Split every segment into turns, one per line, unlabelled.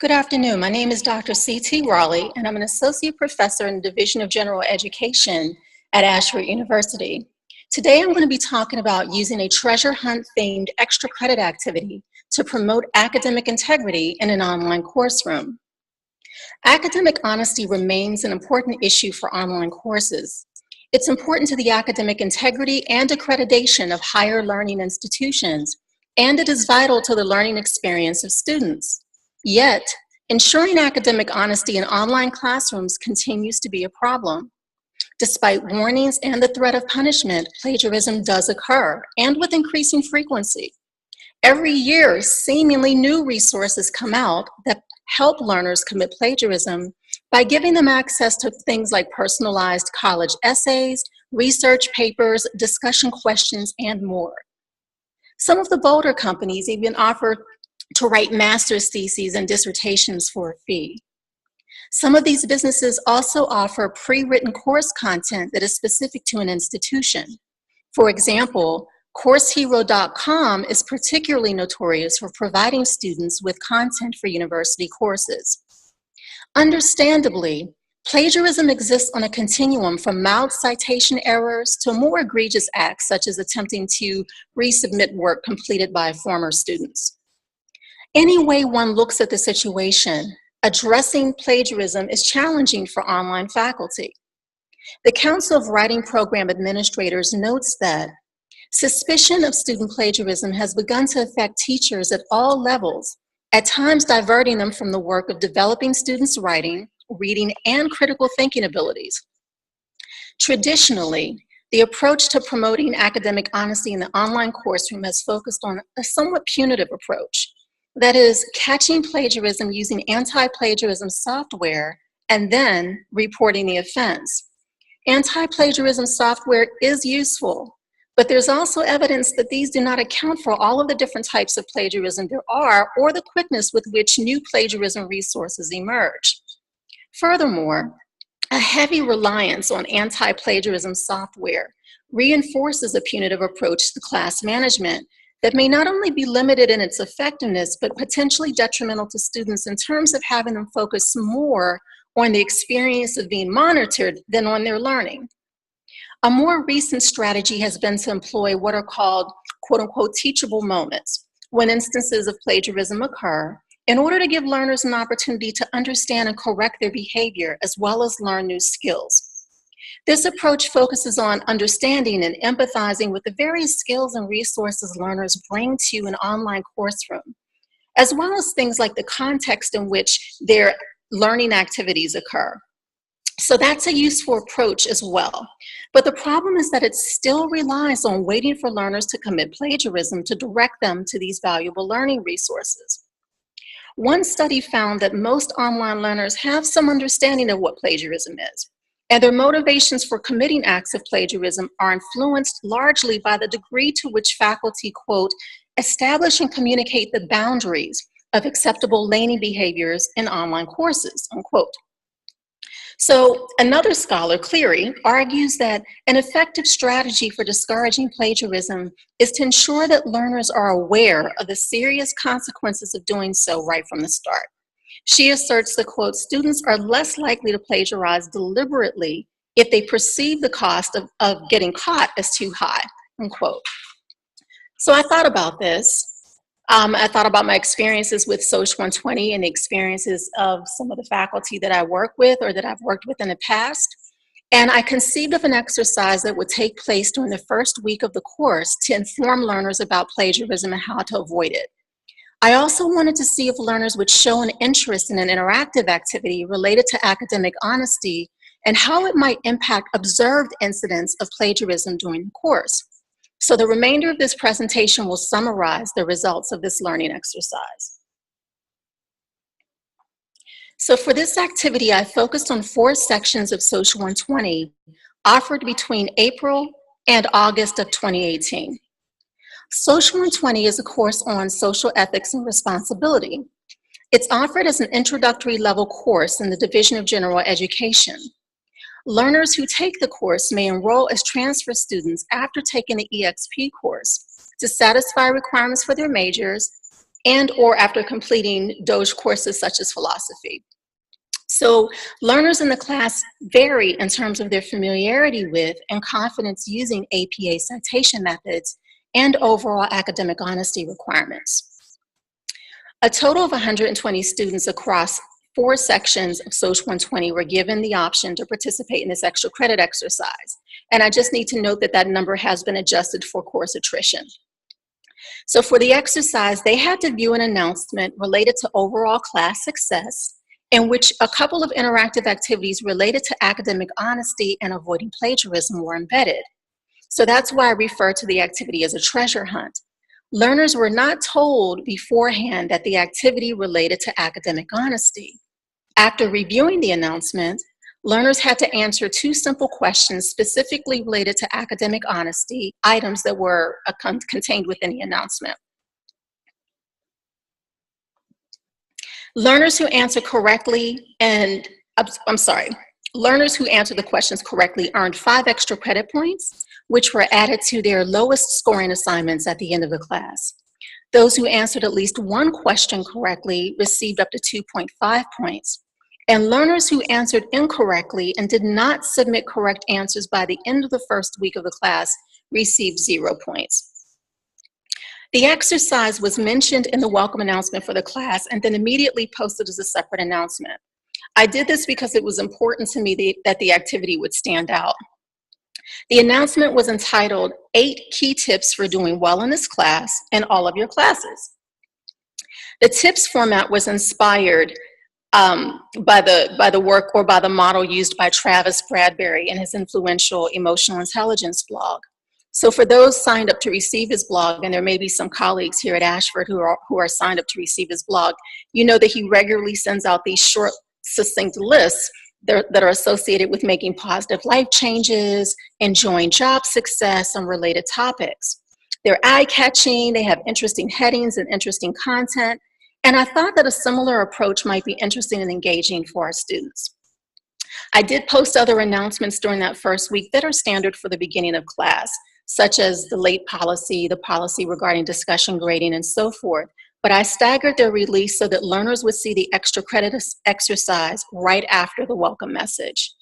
Good afternoon. My name is Dr. C.T. Rowley, and I'm an associate professor in the Division of General Education at Ashford University. Today, I'm going to be talking about using a treasure hunt themed extra credit activity to promote academic integrity in an online course room. Academic honesty remains an important issue for online courses. It's important to the academic integrity and accreditation of higher learning institutions, and it is vital to the learning experience of students. Yet, ensuring academic honesty in online classrooms continues to be a problem. Despite warnings and the threat of punishment, plagiarism does occur, and with increasing frequency. Every year, seemingly new resources come out that help learners commit plagiarism by giving them access to things like personalized college essays, research papers, discussion questions, and more. Some of the bolder companies even offer to write master's theses and dissertations for a fee. Some of these businesses also offer pre-written course content that is specific to an institution. For example, CourseHero.com is particularly notorious for providing students with content for university courses. Understandably, plagiarism exists on a continuum from mild citation errors to more egregious acts, such as attempting to resubmit work completed by former students. Any way one looks at the situation, addressing plagiarism is challenging for online faculty. The Council of Writing Program Administrators notes that suspicion of student plagiarism has begun to affect teachers at all levels, at times diverting them from the work of developing students' writing, reading, and critical thinking abilities. Traditionally, the approach to promoting academic honesty in the online course room has focused on a somewhat punitive approach. That is, catching plagiarism using anti-plagiarism software and then reporting the offense. Anti-plagiarism software is useful, but there's also evidence that these do not account for all of the different types of plagiarism there are or the quickness with which new plagiarism resources emerge. Furthermore, a heavy reliance on anti-plagiarism software reinforces a punitive approach to class management that may not only be limited in its effectiveness, but potentially detrimental to students in terms of having them focus more on the experience of being monitored than on their learning. A more recent strategy has been to employ what are called quote-unquote teachable moments when instances of plagiarism occur in order to give learners an opportunity to understand and correct their behavior as well as learn new skills. This approach focuses on understanding and empathizing with the various skills and resources learners bring to an online course room, as well as things like the context in which their learning activities occur. So that's a useful approach as well. But the problem is that it still relies on waiting for learners to commit plagiarism to direct them to these valuable learning resources. One study found that most online learners have some understanding of what plagiarism is, and their motivations for committing acts of plagiarism are influenced largely by the degree to which faculty, quote, establish and communicate the boundaries of acceptable learning behaviors in online courses, unquote. So another scholar, Cleary, argues that an effective strategy for discouraging plagiarism is to ensure that learners are aware of the serious consequences of doing so right from the start. She asserts that, quote, students are less likely to plagiarize deliberately if they perceive the cost of getting caught as too high, unquote. So I thought about this. I thought about my experiences with Social 120 and the experiences of some of the faculty that I work with or that I've worked with in the past. And I conceived of an exercise that would take place during the first week of the course to inform learners about plagiarism and how to avoid it. I also wanted to see if learners would show an interest in an interactive activity related to academic honesty and how it might impact observed incidents of plagiarism during the course. So the remainder of this presentation will summarize the results of this learning exercise. So for this activity, I focused on 4 sections of Social 120 offered between April and August of 2018. Social 120 is a course on social ethics and responsibility. It's offered as an introductory level course in the Division of General Education. Learners who take the course may enroll as transfer students after taking the EXP course to satisfy requirements for their majors and or after completing Doge courses such as philosophy. So learners in the class vary in terms of their familiarity with and confidence using APA citation methods and overall academic honesty requirements. A total of 120 students across 4 sections of Social 120 were given the option to participate in this extra credit exercise. And I just need to note that that number has been adjusted for course attrition. So for the exercise, they had to view an announcement related to overall class success, in which a couple of interactive activities related to academic honesty and avoiding plagiarism were embedded. So that's why I refer to the activity as a treasure hunt. Learners were not told beforehand that the activity related to academic honesty. After reviewing the announcement, learners had to answer 2 simple questions specifically related to academic honesty, items that were contained within the announcement. Learners who answered correctly learners who answered the questions correctly earned 5 extra credit points, which were added to their lowest scoring assignments at the end of the class. Those who answered at least 1 question correctly received up to 2.5 points. And learners who answered incorrectly and did not submit correct answers by the end of the first week of the class received 0 points. The exercise was mentioned in the welcome announcement for the class and then immediately posted as a separate announcement. I did this because it was important to me that the activity would stand out. The announcement was entitled 8 Key Tips for Doing Well in This Class and All of Your Classes. The tips format was inspired by the work or by the model used by Travis Bradberry in his influential Emotional Intelligence blog. So for those signed up to receive his blog, and there may be some colleagues here at Ashford who are signed up to receive his blog, you know that he regularly sends out these short, succinct lists that are associated with making positive life changes, enjoying job success, and related topics. They're eye-catching, they have interesting headings and interesting content, and I thought that a similar approach might be interesting and engaging for our students. I did post other announcements during that first week that are standard for the beginning of class, such as the late policy, the policy regarding discussion grading, and so forth. But I staggered their release so that learners would see the extra credit exercise right after the welcome message.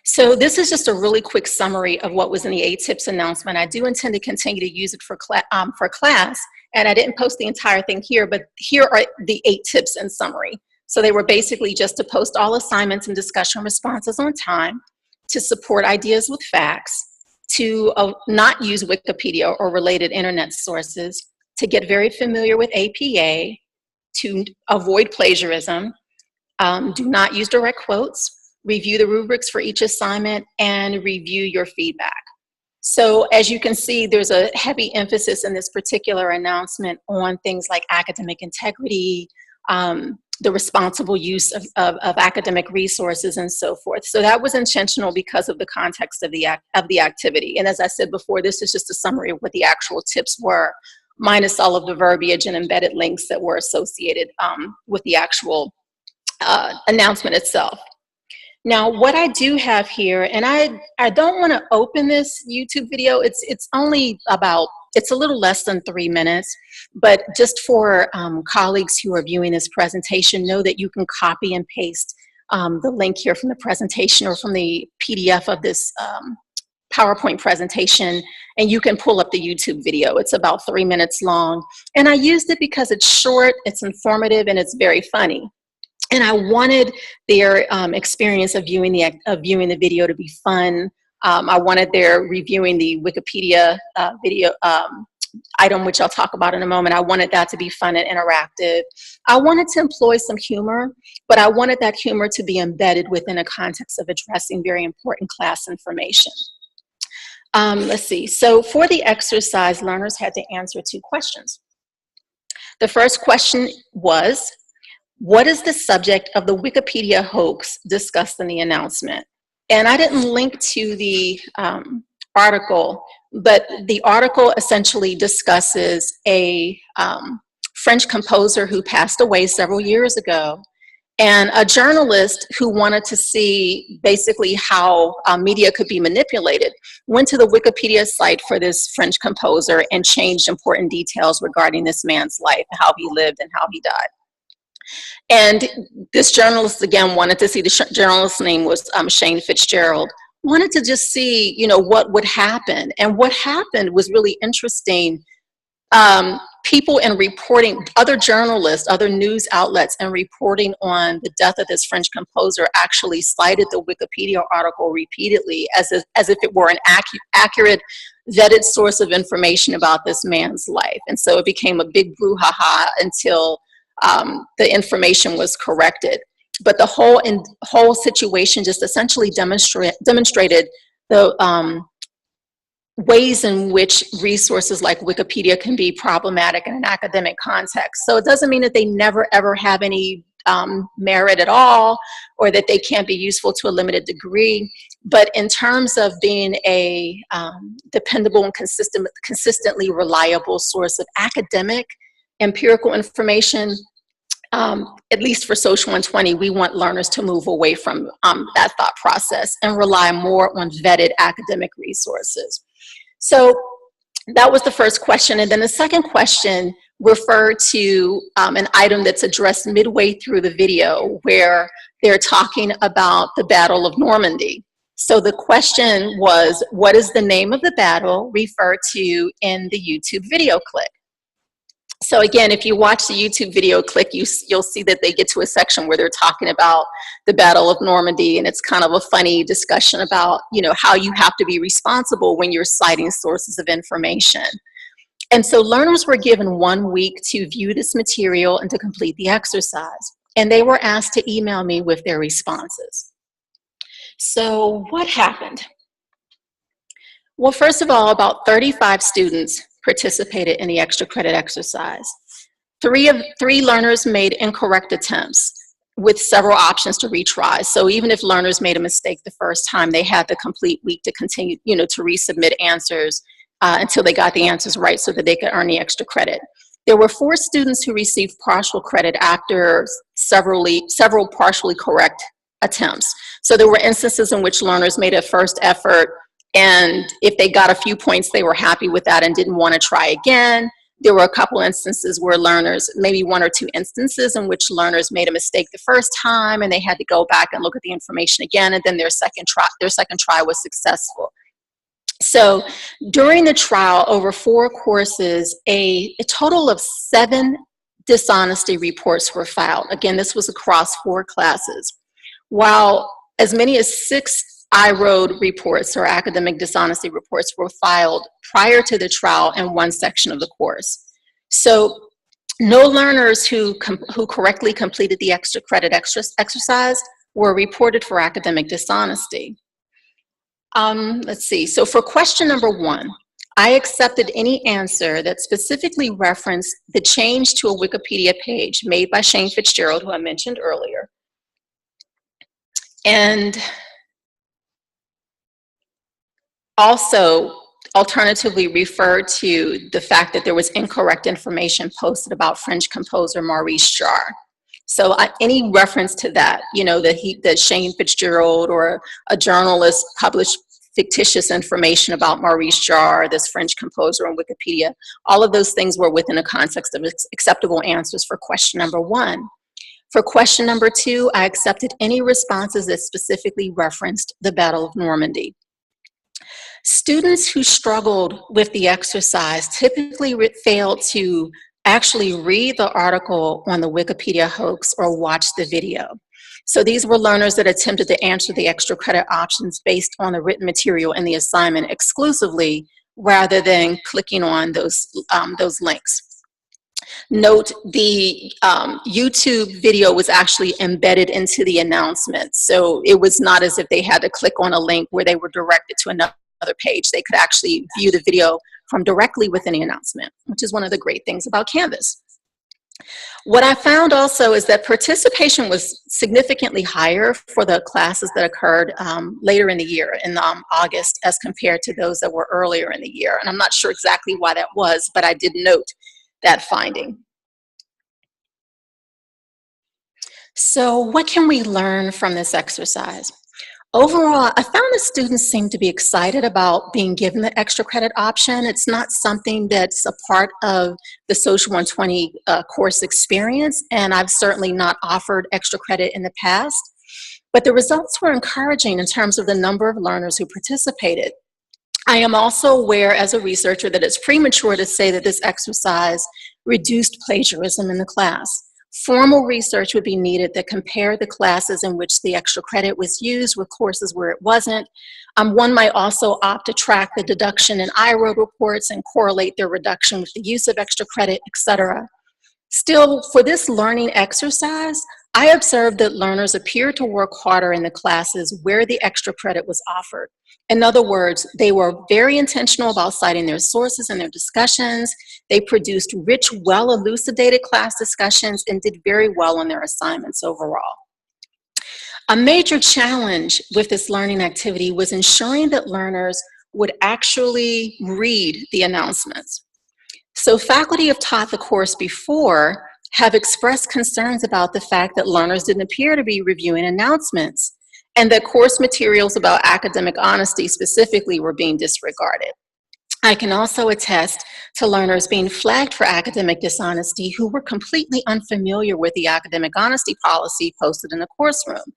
So this is just a really quick summary of what was in the 8 tips announcement. I do intend to continue to use it for class, and I didn't post the entire thing here, but here are the 8 tips in summary. So they were basically just to post all assignments and discussion responses on time, to support ideas with facts, to not use Wikipedia or related internet sources, to get very familiar with APA, to avoid plagiarism, do not use direct quotes, review the rubrics for each assignment, and review your feedback. So as you can see, there's a heavy emphasis in this particular announcement on things like academic integrity, the responsible use of academic resources, and so forth. So that was intentional because of the context of the activity. And as I said before, this is just a summary of what the actual tips were, minus all of the verbiage and embedded links that were associated with the actual announcement itself. Now, what I do have here, and I don't want to open this YouTube video. It's only about, it's a little less than 3 minutes, but just for colleagues who are viewing this presentation, know that you can copy and paste the link here from the presentation or from the PDF of this PowerPoint presentation, and you can pull up the YouTube video. It's about 3 minutes long, and I used it because it's short, it's informative, and it's very funny. And I wanted their experience of viewing the video to be fun. I wanted their reviewing the Wikipedia video item, which I'll talk about in a moment. I wanted that to be fun and interactive. I wanted to employ some humor, but I wanted that humor to be embedded within a context of addressing very important class information. Let's see. So for the exercise, learners had to answer 2 questions. The first question was, what is the subject of the Wikipedia hoax discussed in the announcement? And I didn't link to the article, but the article essentially discusses a French composer who passed away several years ago. And a journalist who wanted to see basically how media could be manipulated went to the Wikipedia site for this French composer and changed important details regarding this man's life, how he lived and how he died. And this journalist, again, wanted to see, the journalist's name was Shane Fitzgerald, wanted to just see, you know, what would happen. And what happened was really interesting. People in reporting, other journalists, other news outlets, and reporting on the death of this French composer actually cited the Wikipedia article repeatedly as if it were an accurate, vetted source of information about this man's life. And so it became a big brouhaha until the information was corrected. But the whole situation just essentially demonstrated the ways in which resources like Wikipedia can be problematic in an academic context. So it doesn't mean that they never ever have any merit at all, or that they can't be useful to a limited degree. But in terms of being a dependable and consistently reliable source of academic empirical information, at least for Social 120, we want learners to move away from that thought process and rely more on vetted academic resources. So that was the first question. And then the second question referred to an item that's addressed midway through the video, where they're talking about the Battle of Normandy. So the question was, what is the name of the battle referred to in the YouTube video clip? So again, if you watch the YouTube video clip, you'll see that they get to a section where they're talking about the Battle of Normandy, and it's kind of a funny discussion about, you know, how you have to be responsible when you're citing sources of information. And so learners were given 1 week to view this material and to complete the exercise. And they were asked to email me with their responses. So what happened? Well, first of all, about 35 students participated in the extra credit exercise. Three learners made incorrect attempts with several options to retry. So even if learners made a mistake the first time, they had the complete week to continue, you know, to resubmit answers until they got the answers right so that they could earn the extra credit. There were 4 students who received partial credit after several partially correct attempts. So there were instances in which learners made a first effort, and if they got a few points, they were happy with that and didn't want to try again. There were a couple instances where learners, maybe 1 or 2 instances in which learners made a mistake the first time and they had to go back and look at the information again, and then their second try was successful. So during the trial, over 4 courses, a total of 7 dishonesty reports were filed. Again, this was across 4 classes, while as many as 6 I-ROAD reports, or academic dishonesty reports, were filed prior to the trial in 1 section of the course. So no learners who correctly completed the extra credit exercise were reported for academic dishonesty. Let's see, so for question number 1, I accepted any answer that specifically referenced the change to a Wikipedia page made by Shane Fitzgerald, who I mentioned earlier. And also alternatively referred to the fact that there was incorrect information posted about French composer Maurice Jarre. So any reference to that, you know, that Shane Fitzgerald or a journalist published fictitious information about Maurice Jarre, this French composer, on Wikipedia, all of those things were within the context of acceptable answers for question number 1. For question number 2, I accepted any responses that specifically referenced the Battle of Normandy. Students who struggled with the exercise typically failed to actually read the article on the Wikipedia hoax or watch the video. So these were learners that attempted to answer the extra credit options based on the written material in the assignment exclusively, rather than clicking on those links. Note, the YouTube video was actually embedded into the announcement. So it was not as if they had to click on a link where they were directed to another page. They could actually view the video from directly within the announcement, which is one of the great things about Canvas. What I found also is that participation was significantly higher for the classes that occurred later in the year, in August, as compared to those that were earlier in the year. And I'm not sure exactly why that was, but I did note that finding. So what can we learn from this exercise? Overall, I found that students seem to be excited about being given the extra credit option. It's not something that's a part of the Social 120 course experience, and I've certainly not offered extra credit in the past. But the results were encouraging in terms of the number of learners who participated. I am also aware as a researcher that it's premature to say that this exercise reduced plagiarism in the class. Formal research would be needed that compared the classes in which the extra credit was used with courses where it wasn't. One might also opt to track the deduction in iRoad reports and correlate their reduction with the use of extra credit, etc. Still, for this learning exercise, I observed that learners appeared to work harder in the classes where the extra credit was offered. In other words, they were very intentional about citing their sources in their discussions. They produced rich, well-elucidated class discussions and did very well on their assignments overall. A major challenge with this learning activity was ensuring that learners would actually read the announcements. So faculty have taught the course before have expressed concerns about the fact that learners didn't appear to be reviewing announcements and that course materials about academic honesty specifically were being disregarded. I can also attest to learners being flagged for academic dishonesty who were completely unfamiliar with the academic honesty policy posted in the course room.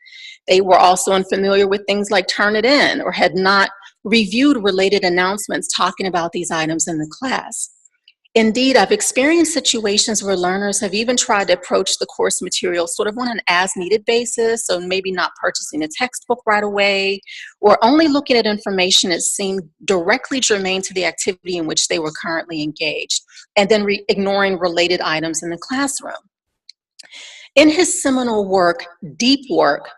They were also unfamiliar with things like Turnitin or had not reviewed related announcements talking about these items in the class. Indeed, I've experienced situations where learners have even tried to approach the course material sort of on an as-needed basis, so maybe not purchasing a textbook right away, or only looking at information that seemed directly germane to the activity in which they were currently engaged, and then ignoring related items in the classroom. In his seminal work, Deep Work,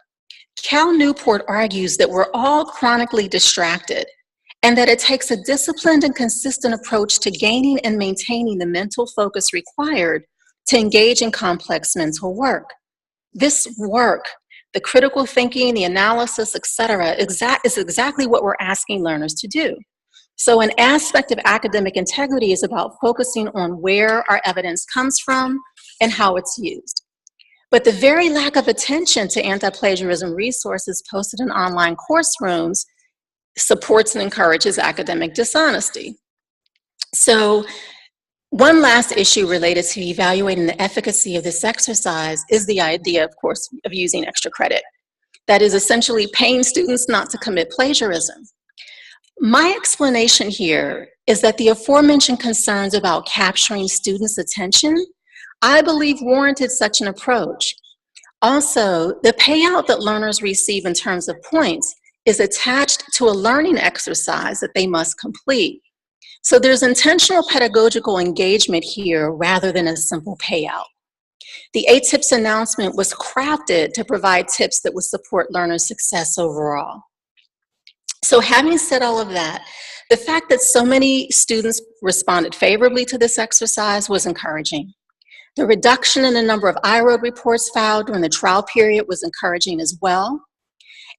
Cal Newport argues that we're all chronically distracted, and that it takes a disciplined and consistent approach to gaining and maintaining the mental focus required to engage in complex mental work. This work, the critical thinking, the analysis, etc., is exactly what we're asking learners to do. So an aspect of academic integrity is about focusing on where our evidence comes from and how it's used. But the very lack of attention to anti-plagiarism resources posted in online course rooms supports and encourages academic dishonesty. So one last issue related to evaluating the efficacy of this exercise is the idea, of course, of using extra credit. That is essentially paying students not to commit plagiarism. My explanation here is that the aforementioned concerns about capturing students' attention, I believe warranted such an approach. Also, the payout that learners receive in terms of points is attached to a learning exercise that they must complete. So there's intentional pedagogical engagement here rather than a simple payout. The 8 tips announcement was crafted to provide tips that would support learners' success overall. So having said all of that, the fact that so many students responded favorably to this exercise was encouraging. The reduction in the number of iRoad reports filed during the trial period was encouraging as well.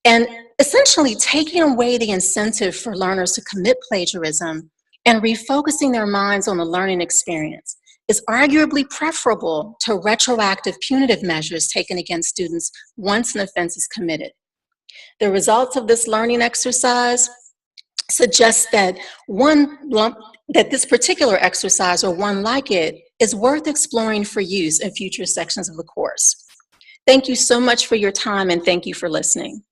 And essentially taking away the incentive for learners to commit plagiarism and refocusing their minds on the learning experience is arguably preferable to retroactive punitive measures taken against students once an offense is committed. The results of this learning exercise suggest that this particular exercise or one like it is worth exploring for use in future sections of the course. Thank you so much for your time and thank you for listening.